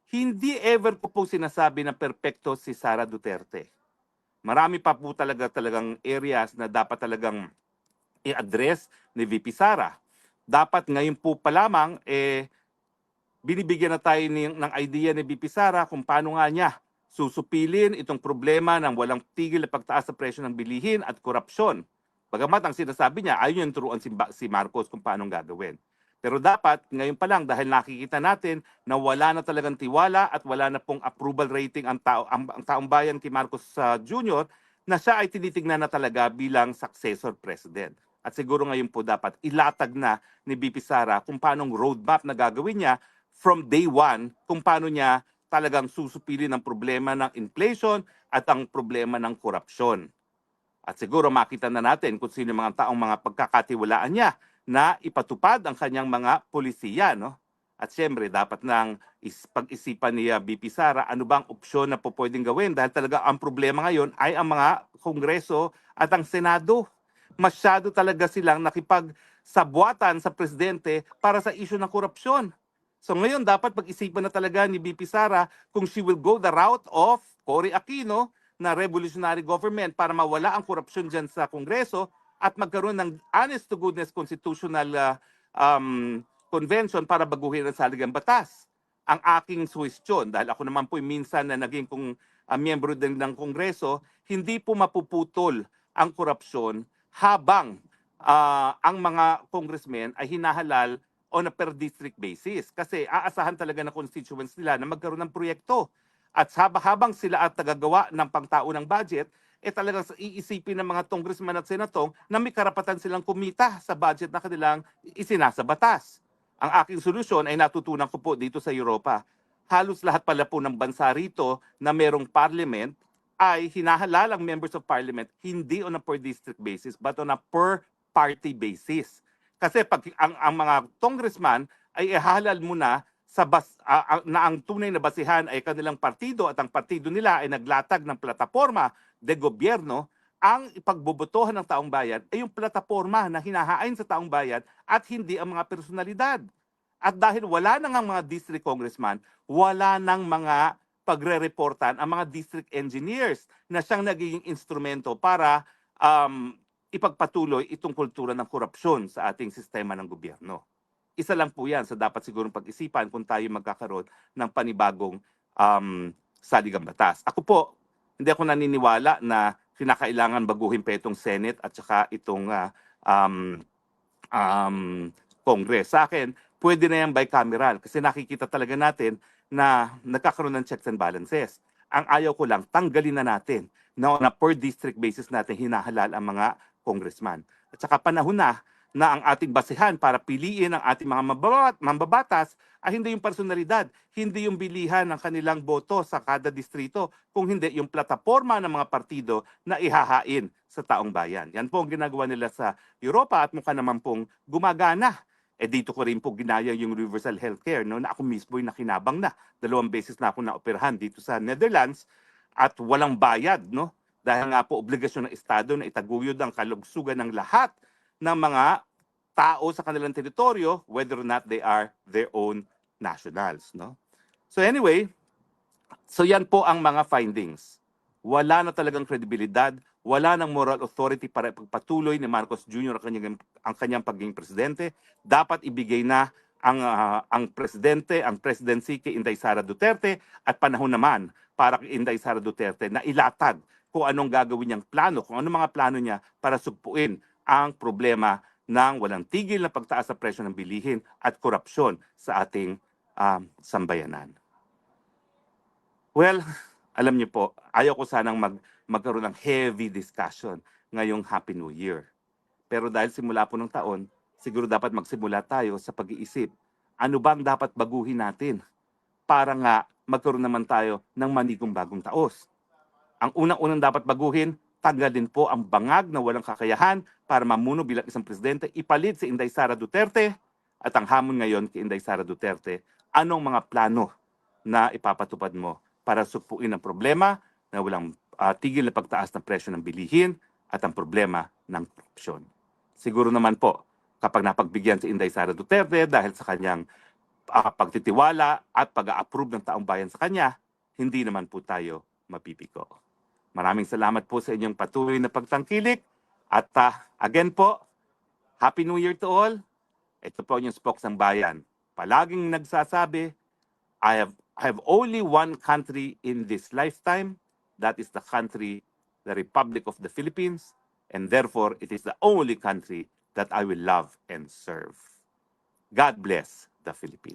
Hindi ever ko po sinasabi na perpekto si Sara Duterte. Marami pa po talagang areas na dapat talagang i-address ni VP Sara. Dapat ngayon po pa lamang, binibigyan na tayo ng idea ni VP Sara kung paano nga niya susupilin itong problema ng walang tigil na pagtaas sa presyo ng bilihin at korupsyon. Bagamat ang sinasabi niya, ayaw niya turuan si Marcos kung paano gagawin. Pero dapat, ngayon pa lang, dahil nakikita natin na wala na talagang tiwala at wala na pong approval rating ang taong bayan kay Marcos Jr., na siya ay tinitingnan na talaga bilang successor president. At siguro ngayon po dapat ilatag na ni VP Sara kung paanong roadmap na gagawin niya from day one, kung paano niya talagang susupilin ang problema ng inflation at ang problema ng korupsyon. At siguro makita na natin kung sino mga taong mga pagkakatiwalaan niya na ipatupad ang kanyang mga polisiya, no? At siyempre, dapat nang pag-isipan ni VP Sara ano bang opsyon na po pwedeng gawin dahil talaga ang problema ngayon ay ang mga Kongreso at ang Senado. Masyado talaga silang nakipagsabwatan sa presidente para sa issue ng korupsyon. So ngayon, dapat pag-isipan na talaga ni VP Sara kung she will go the route of Cory Aquino na revolutionary government para mawala ang korupsyon dyan sa Kongreso at magkaroon ng honest-to-goodness constitutional convention para baguhin ang saligang batas. Ang aking suwestyon, dahil ako naman po minsan na naging miyembro din ng Kongreso, hindi po mapuputol ang korupsyon habang ang mga congressmen ay hinahalal on a per district basis. Kasi aasahan talaga ng constituents nila na magkaroon ng proyekto. At habang sila at tagagawa ng pangtaunang budget, talagang iisipin ng mga congressman at senatong na may karapatan silang kumita sa budget na kanilang isinasa batas. Ang aking solusyon ay natutunan ko po dito sa Europa. Halos lahat pala po ng bansa rito na merong parliament ay hinahalal ang members of parliament hindi on a per district basis but on a per party basis. Kasi pag ang mga congressman ay ihalal muna na ang tunay na basihan ay kanilang partido at ang partido nila ay naglatag ng plataforma de gobyerno, ang ipagbobotohan ng taong bayan ay yung plataforma na hinahain sa taong bayan at hindi ang mga personalidad. At dahil wala nang ang mga district congressman, wala nang mga pagre-reportan ang mga district engineers na siyang nagiging instrumento para ipagpatuloy itong kultura ng korupsyon sa ating sistema ng gobyerno. Isa lang po yan sa dapat sigurong pag-isipan kung tayo magkakaroon ng panibagong saligang batas. Ako po, hindi ako naniniwala na kinakailangan baguhin pa itong Senate at saka itong Congress. Sa akin, pwede na yan bicameral kasi nakikita talaga natin na nagkakaroon ng checks and balances. Ang ayaw ko lang, tanggalin na natin na on a per district basis natin hinahalal ang mga congressman. At saka panahon na ang ating basehan para piliin ang ating mga mambabatas ay hindi yung personalidad, hindi yung bilihan ng kanilang boto sa kada distrito, kung hindi yung plataforma ng mga partido na ihahain sa taong bayan. Yan po ang ginagawa nila sa Europa at mukha naman pong gumagana. Dito ko rin po ginaya yung universal healthcare, no, na ako mismo yung nakinabang na. 2 beses na ako naoperahan dito sa Netherlands at walang bayad, no? Dahil nga po obligasyon ng Estado na itaguyod ang kalugsugan ng lahat ng mga tao sa kanilang teritoryo, whether or not they are their own nationals, no? So anyway, so yan po ang mga findings. Wala na talagang kredibilidad, wala nang moral authority para ipagpatuloy ni Marcos Jr. ang kanyang pagiging presidente. Dapat ibigay na ang presidente, ang presidency kay Inday Sara Duterte at panahon naman para kay Inday Sara Duterte na ilatag kung anong gagawin niyang plano, kung anong mga plano niya para sugpuin ang problema ng walang tigil na pagtaas sa presyo ng bilihin at korupsyon sa ating sambayanan. Well, alam niyo po, ayaw ko sanang magkaroon ng heavy discussion ngayong Happy New Year. Pero dahil simula po ng taon, siguro dapat magsimula tayo sa pag-iisip. Ano bang dapat baguhin natin para nga magkaroon naman tayo ng manigong bagong taos? Ang unang-unang dapat baguhin, tanggalin po ang bangag na walang kakayahan para mamuno bilang isang presidente, ipalit si Inday Sara Duterte at ang hamon ngayon kay Inday Sara Duterte, anong mga plano na ipapatupad mo para sugpuin ang problema na walang tigil na pagtaas ng presyo ng bilihin at ang problema ng korupsyon. Siguro naman po, kapag napagbigyan si Inday Sara Duterte dahil sa kanyang pagtitiwala at pag-a-approve ng taong bayan sa kanya, hindi naman po tayo mapipiko. Maraming salamat po sa inyong patuloy na pagtangkilik at again po, Happy New Year to all. Ito po yung Spokes ng Bayan. Palaging nagsasabi, I have only one country in this lifetime. That is the country, the Republic of the Philippines. And therefore, it is the only country that I will love and serve. God bless the Philippines.